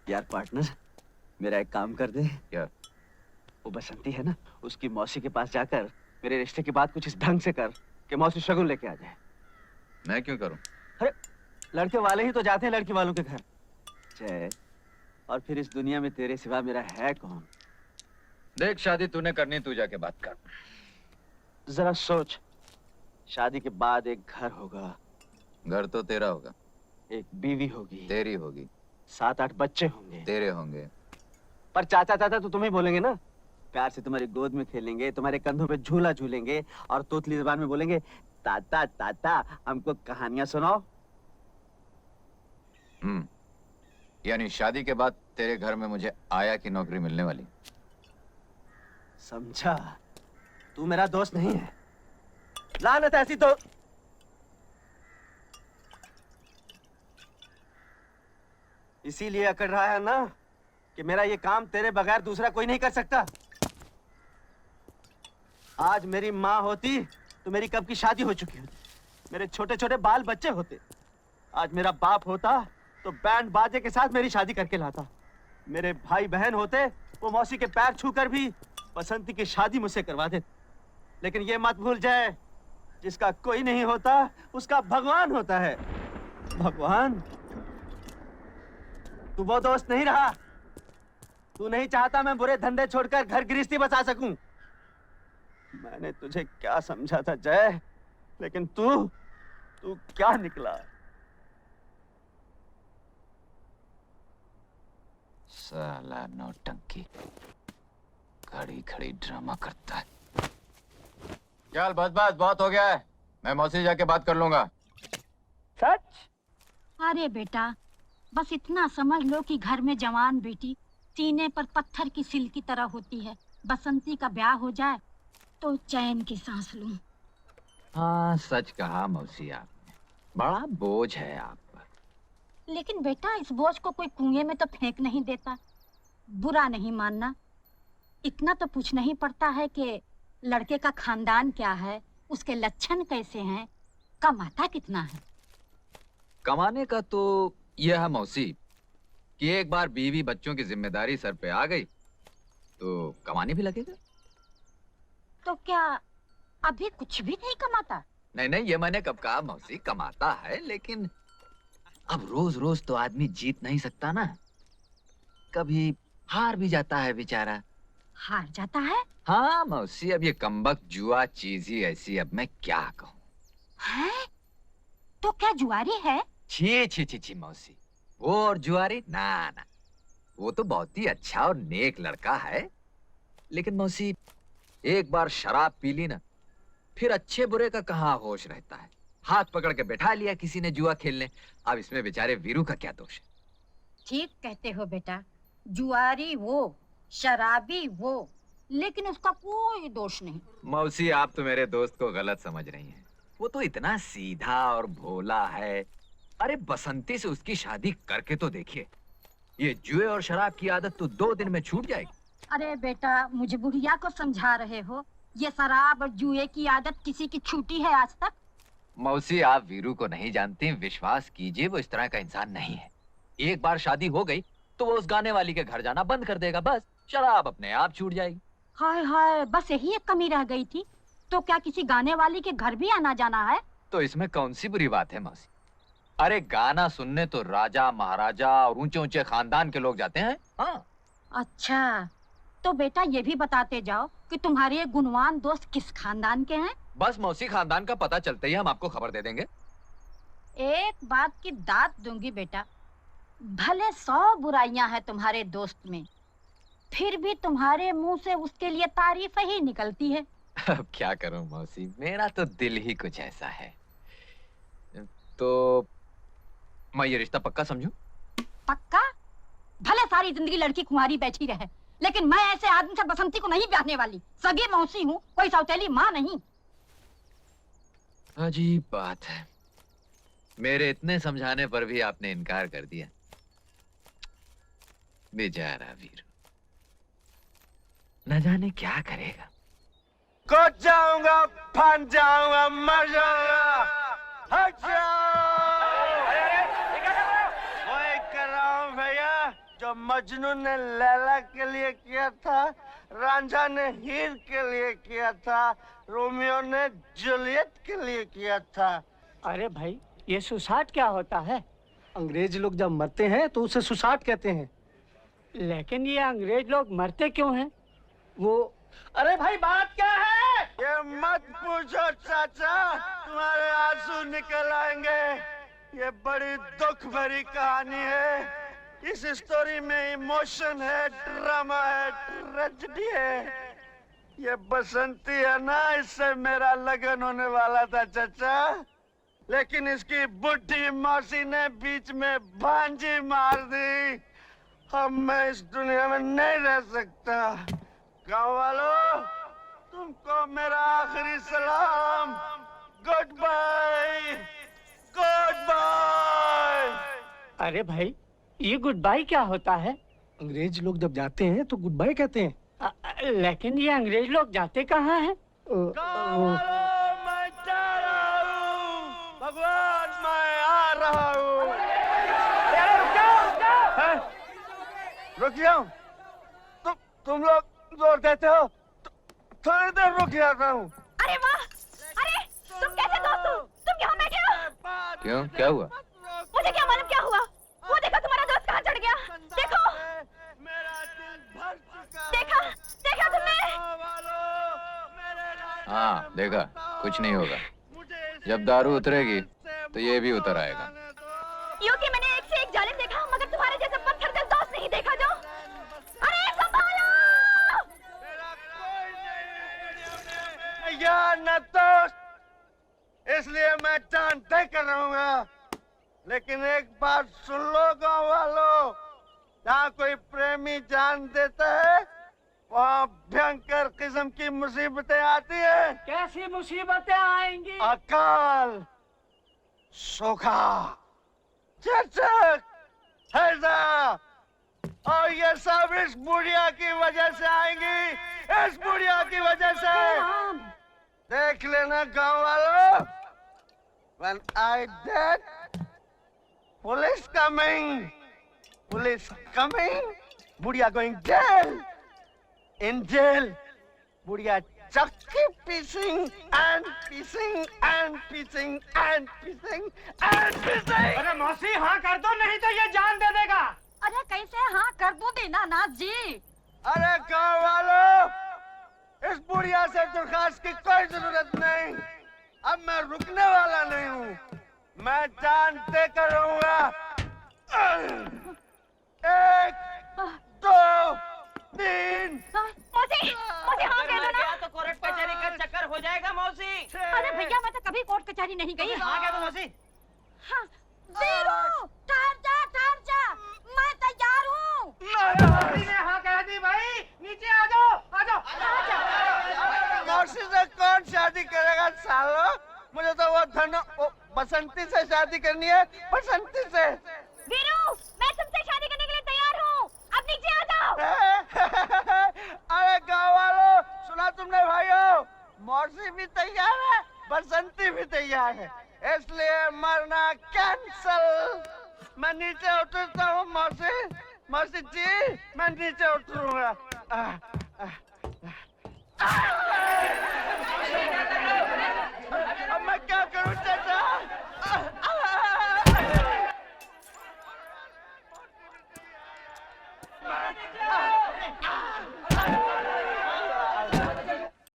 यार पार्टनर, मेरा एक काम कर दे। क्या? वो बसंती है ना, उसकी मौसी के पास जाकर मेरे रिश्ते की बात कुछ इस ढंग से कर कि मौसी शगुन लेके आ जाए। मैं क्यों करूं? अरे लड़के वाले ही तो जाते हैं लड़की वालों के घर। जय, और फिर इस दुनिया में तेरे सिवा मेरा है कौन? देख, शादी तूने करनी, तू जाके बात कर। जरा सोच, शादी के बाद एक घर होगा, घर तो तेरा होगा, एक बीवी होगी, तेरी होगी, 7-8 बच्चे होंगे, तेरे होंगे। पर चाचा चाचा तो तुम्हें बोलेंगे ना। प्यार से तुम्हारी गोद में खेलेंगे, तुम्हारे कंधों पे झूला झूलेंगे और तोतली जुबान में बोलेंगे, ताता ताता हमको कहानियां सुनाओ। यानी शादी के बाद तेरे घर में मुझे आया की नौकरी मिलने वाली? समझा? तू मेरा दोस्त नहीं है। लानत ऐसी तो इसीलिए अकड़ रहा है ना कि मेरा ये काम तेरे बगैर दूसरा कोई नहीं कर सकता। आज मेरी माँ होती तो मेरी कब की शादी हो चुकी होती, मेरे छोटे छोटे बाल बच्चे होते। आज मेरा बाप होता तो बैंड बाजे के साथ मेरी शादी करके लाता। मेरे भाई बहन होते, वो मौसी के पैर छूकर भी बसंती की शादी मुझसे करवा देते। लेकिन ये मत भूल जाए, जिसका कोई नहीं होता उसका भगवान होता है। भगवान? तू वो दोस्त नहीं रहा। तू नहीं चाहता मैं बुरे धंधे छोड़कर घर गृहस्थी बसा सकूं। मैंने तुझे क्या समझा था जय, लेकिन तू क्या निकला? साला नौटंकी, खड़ी खड़ी ड्रामा करता है। चल बस बस, बहुत हो गया है, मैं मौसी जाके बात कर लूंगा। सच? अरे बेटा, बस इतना समझ लो कि घर में जवान बेटी सीने पर पत्थर की सिल की तरह होती है। बसंती का ब्याह हो जाए तो चैन की सांस लूं। हाँ, सच कहा मौसी आपने, बड़ा बोझ है आप पर। लेकिन बेटा, इस बोझ को कोई कुएं में तो फेंक नहीं देता। बुरा नहीं मानना, इतना तो पूछना ही पड़ता है कि लड़के का खानदान क्या है, उसके लक्षण कैसे हैं, कमाता कितना है। कमाने का तो यह है मौसी कि एक बार बीवी बच्चों की जिम्मेदारी सर पे आ गई तो कमाने भी लगेगा। तो क्या अभी कुछ भी नहीं कमाता? नहीं नहीं, ये मैंने कब कहा मौसी, कमाता है, लेकिन अब रोज रोज तो आदमी जीत नहीं सकता ना, कभी हार भी जाता है बेचारा। हार जाता है? हाँ मौसी, अब ये कमबख्त जुआ चीज ही ऐसी, अब मैं क्या कहूँ। है? तो क्या जुआरी है? छी छी छी छी मौसी, वो और जुआरी ना ना, वो तो बहुत ही अच्छा और नेक लड़का है। लेकिन मौसी, एक बार शराब पी ली ना, फिर अच्छे बुरे का कहाँ होश रहता है। हाथ पकड़ के बैठा लिया किसी ने जुआ खेलने, अब इसमें बेचारे वीरू का क्या दोष है? ठीक कहते हो बेटा, जुआरी वो, शराबी वो, लेकिन उसका कोई दोष नहीं। मौसी, आप तो मेरे दोस्त को गलत समझ रही हैं, वो तो इतना सीधा और भोला है। अरे बसंती से उसकी शादी करके तो देखिए, ये जुए और शराब की आदत तो 2 दिन में छूट जाएगी। अरे बेटा, मुझे बुढ़िया को समझा रहे हो? ये शराब और जुए की आदत किसी की छूटी है आज तक? मौसी, आप वीरू को नहीं जानती, विश्वास कीजिए, वो इस तरह का इंसान नहीं है। एक बार शादी हो गई तो वो उस गाने वाली के घर जाना बंद कर देगा, बस शराब अपने आप छूट जाएगी। हाय हाय, बस यही एक कमी रह गई थी। तो क्या किसी गाने वाली के घर भी आना जाना है? तो इसमें कौन सी बुरी बात है मौसी? अरे गाना सुनने तो राजा महाराजा और ऊंचे ऊंचे खानदान के लोग जाते हैं। हाँ। अच्छा, तो बेटा ये भी बताते जाओ कि तुम्हारे ये गुणवान दोस्त किस खानदान के हैं? बस मौसी, खानदान का पता चलते ही हम आपको खबर दे देंगे। एक बात की दात दूंगी बेटा, भले 100 बुराइयां हैं तुम्हारे दोस्त में, फिर भी तुम्हारे मुंह से उसके लिए तारीफ ही निकलती है। अब क्या करूं मौसी, मेरा तो दिल ही कुछ ऐसा है। तो मैं ये रिश्ता पक्का समझूं? पक्का? भले सारी जिंदगी लड़की कुंवारी बैठी रहे, लेकिन मैं ऐसे आदमी से बसंती को नहीं ब्याहने वाली। सगी मौसी हूँ, कोई सौतेली माँ नहीं। अजीब बात है, मेरे इतने समझाने पर भी आपने इनकार कर दिया। बेचारा वीरू, न जाने क्या करेगा। कूद जाऊंगा, फन जाऊंगा, मर जाऊंगा, हट जाओ। वही कर रहा हूँ भैया जो मजनू ने लैला के लिए किया था, रांझा ने हीर के लिए किया था, रोमियो ने जूलियट के लिए किया था। अरे भाई, ये सुसाट क्या होता है? अंग्रेज लोग जब मरते हैं तो उसे सुसाट कहते हैं। लेकिन ये अंग्रेज लोग मरते क्यों हैं? वो अरे भाई बात क्या है? ये मत पूछो चाचा, तुम्हारे आंसू निकल आएंगे। ये बड़ी दुख भरी कहानी है। इस स्टोरी में इमोशन है, ड्रामा है, ट्रेजेडी है। ये बसंती है ना, इससे मेरा लगन होने वाला था चाचा, लेकिन इसकी बुढ़ी मौसी ने बीच में भांजी मार दी। अब मैं इस दुनिया में नहीं रह सकता। गाँव वालों, तुमको मेरा आखिरी सलाम। Goodbye, goodbye. अरे भाई, ये गुड बाय क्या होता है? अंग्रेज लोग जब जाते हैं तो गुड बाय कहते हैं। लेकिन ये अंग्रेज लोग जाते कहाँ हैं? मैं जा रहा हूँ, भगवान मैं आ रहा हूँ। रुक जाओ, तुम लोग जोर देते हो, थोड़ी देर रुक जाता हूँ। अरे वाह! अरे तुम कैसे दोस्त हो? तुम यहाँ बैठे हो? क्यों, क्या हुआ? मुझे क्या मालूम क्या हुआ? वो देखो तुम्हारा दोस्त कहाँ चढ़ गया। देखो, मेरा दिल भर चुका। देखा, देखा तुमने? हाँ देखा, कुछ नहीं होगा। जब दारू उतरेगी तो ये भी उतर आएगा। यूं कि मैंने एक से एक जालिम देखा, मगर तुम्हारे जैसे पत्थर दिल दोस्त नहीं देखा जो। अरे संभालो! या न दोस्त, इसलिए मैं जान तय कर रहूंगा। लेकिन एक बात सुन लो गाँव वालों, जहाँ कोई प्रेमी जान देता है वहाँ भयंकर किस्म की मुसीबतें आती है। कैसी मुसीबतें आएंगी? अकाल, सूखा, चचक, हैजा, और ये सब इस बुढ़िया की वजह से आएंगी। इस बुढ़िया की वजह से। देख लेना गाँव वालों, when I dead, police coming, police coming, बुढ़िया going jail, in jail, बुढ़िया चक्की pissing and pissing and pissing and pissing and pissing। अरे मौसी हाँ कर दो, नहीं तो ये जान दे देगा। अरे कैसे हाँ कर दूं दीनानाथ जी? अरे गाँव वालों, इस बुढ़िया से दरखास्त की कोई जरूरत नहीं। अब मैं रुकने वाला नहीं हूँ, मैं जान दे कर रहूंगा। 1, 2, 3। मौसी, मौसी हाँ कह दो ना। तो कोर्ट कचहरी का चक्कर हो जाएगा मौसी। अरे भैया, मैं तो कभी कोर्ट कचहरी नहीं गई। हाँ कह दो मौसी। हाँ, वीरू, ठहर जा, मैं तैयार हूँ। मौसी ने हाँ कह दी भाई, नीचे आ जाओ, आ जाओ। मौसी से कौन शादी करेगा सालो? मुझे तो वो बसंती से शादी करनी है, बसंती से। वीरू, मैं तुमसे शादी करने के लिए तैयार हूँ। अब नीचे आ जाओ। अरे गाँव वालों, सुना तुमने भाइयों? मौसी भी तैयार है, बसंती भी तैयार है, इसलिए मरना कैंसल। मैं नीचे उतरता हूँ मौसी। मौसी जी, मैं नीचे उतरूंगा। अब मैं क्या करूं चाचा?